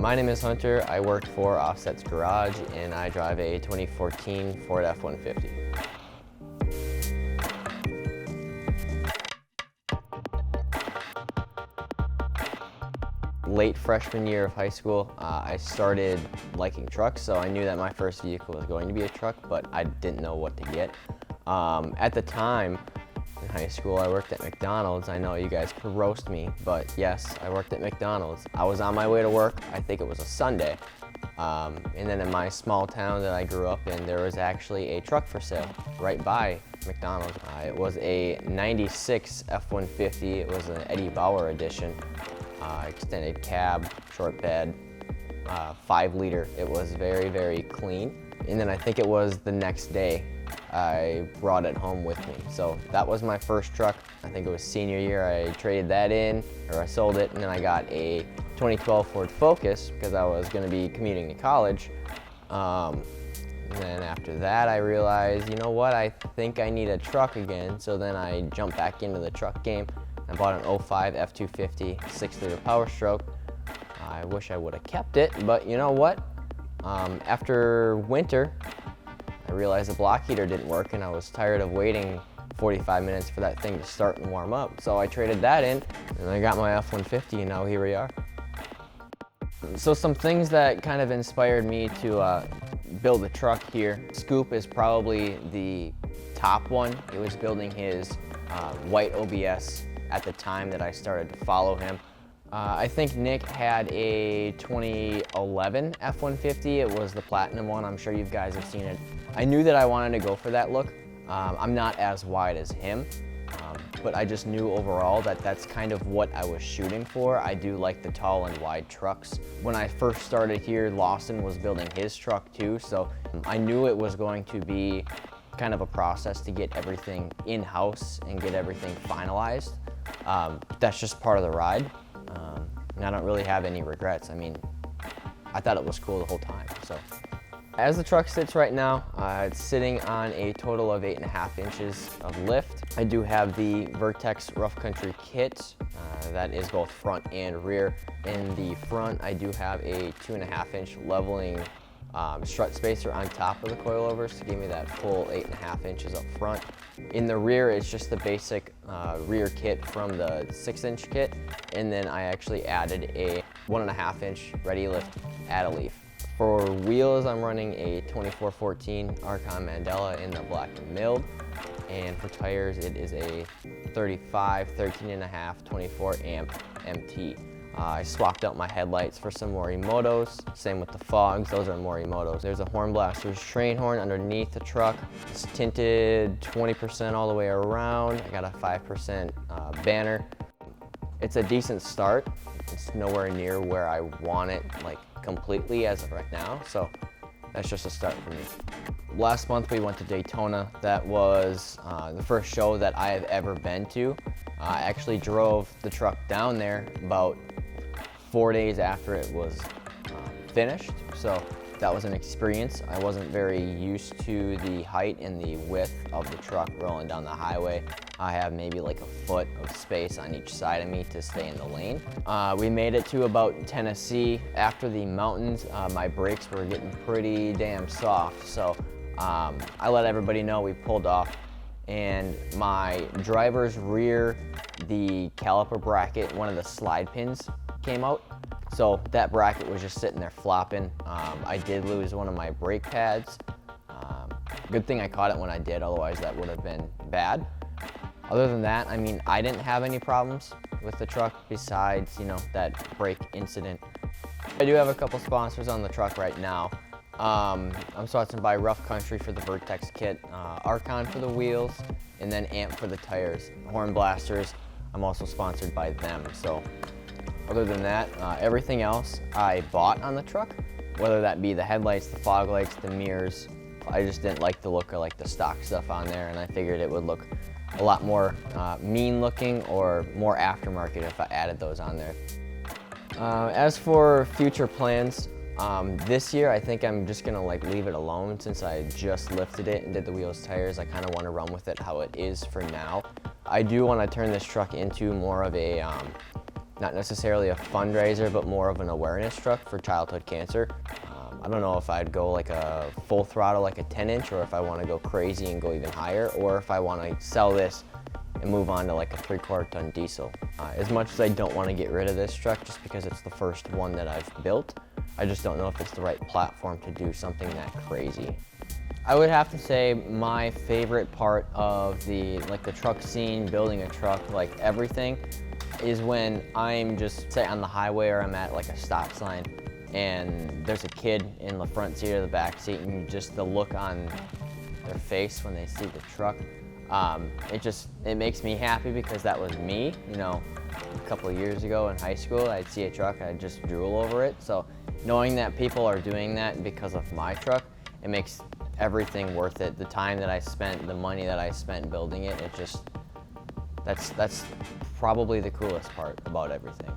My name is Hunter. I work for Offset's Garage and I drive a 2014 Ford F-150. Late freshman year of high school, I started liking trucks, so I knew that my first vehicle was going to be a truck, but I didn't know what to get. At the time, in high school, I worked at McDonald's. I know you guys could roast me, but yes, I worked at McDonald's. I was on my way to work, I think it was a Sunday, and then in my small town that I grew up in, there was actually a truck for sale right by McDonald's. It was a 96 F-150, it was an Eddie Bauer edition. Extended cab, short bed, 5-liter. It was very, very clean. And then I think it was the next day I brought it home with me. So that was my first truck. I think it was senior year. I traded that in, or I sold it, and then I got a 2012 Ford Focus because I was going to be commuting to college. And then after that I realized, you know what, I think I need a truck again. So then I jumped back into the truck game. I bought an 05 F-250 6-liter Power Stroke. I wish I would have kept it, but you know what? After winter, I realized the block heater didn't work and I was tired of waiting 45 minutes for that thing to start and warm up. So I traded that in and I got my F-150 and now here we are. So some things that kind of inspired me to build a truck here. Scoop is probably the top one. He was building his white OBS at the time that I started to follow him. I think Nick had a 2011 F-150. It was the platinum one. I'm sure you guys have seen it. I knew that I wanted to go for that look. I'm not as wide as him, but I just knew overall that that's kind of what I was shooting for. I do like the tall and wide trucks. When I first started here, Lawson was building his truck too, so I knew it was going to be kind of a process to get everything in-house and get everything finalized. That's just part of the ride. And I don't really have any regrets. I mean, I thought it was cool the whole time. So, as the truck sits right now, it's sitting on a total of 8.5 inches of lift. I do have the Vertex Rough Country kit. That is both front and rear. In the front, I do have a 2.5-inch leveling strut spacer on top of the coilovers to give me that full 8.5 inches up front. In the rear, it's just the basic rear kit from the 6-inch kit, and then I actually added a 1.5-inch ready lift add-a-leaf. For wheels, I'm running a 2414 ARKON Mandela in the black and milled, and for tires, it is a 35, 13.5, 24 amp MT. I swapped out my headlights for some Morimotos. Same with the fogs, those are Morimotos. There's a Horn Blaster's train horn underneath the truck. It's tinted 20% all the way around. I got a 5% banner. It's a decent start. It's nowhere near where I want it like completely as of right now, so that's just a start for me. Last month we went to Daytona. That was the first show that I have ever been to. I actually drove the truck down there about 4 days after it was finished, so that was an experience. I wasn't very used to the height and the width of the truck rolling down the highway. I have maybe like a foot of space on each side of me to stay in the lane. We made it to about Tennessee. After the mountains, my brakes were getting pretty damn soft, so I let everybody know we pulled off, and my driver's rear, the caliper bracket, one of the slide pins came out. So that bracket was just sitting there flopping. I did lose one of my brake pads. Good thing I caught it when I did, otherwise that would have been bad. Other than that, I mean, I didn't have any problems with the truck besides, you know, that brake incident. I do have a couple sponsors on the truck right now. I'm sponsored by Rough Country for the Vertex kit, ARKON for the wheels, and then Amp for the tires. Horn Blasters, I'm also sponsored by them. So other than that, everything else I bought on the truck, whether that be the headlights, the fog lights, the mirrors. I just didn't like the look of like the stock stuff on there, and I figured it would look a lot more mean looking or more aftermarket if I added those on there. As for future plans, this year I think I'm just gonna like leave it alone since I just lifted it and did the wheels, tires. I kind of want to run with it how it is for now. I do want to turn this truck into more of a not necessarily a fundraiser, but more of an awareness truck for childhood cancer. I don't know if I'd go like a full throttle, like a 10-inch, or if I want to go crazy and go even higher, or if I want to sell this and move on to like a 3/4 ton diesel. As much as I don't want to get rid of this truck just because it's the first one that I've built, I just don't know if it's the right platform to do something that crazy. I would have to say my favorite part of the truck scene, building a truck, like everything, is when I'm just, say, on the highway or I'm at like a stop sign and there's a kid in the front seat or the back seat, and just the look on their face when they see the truck, it makes me happy because that was me. You know, a couple of years ago in high school, I'd see a truck, I'd just drool over it. So knowing that people are doing that because of my truck, it makes everything worth it. The time that I spent, the money that I spent building it, that's probably the coolest part about everything.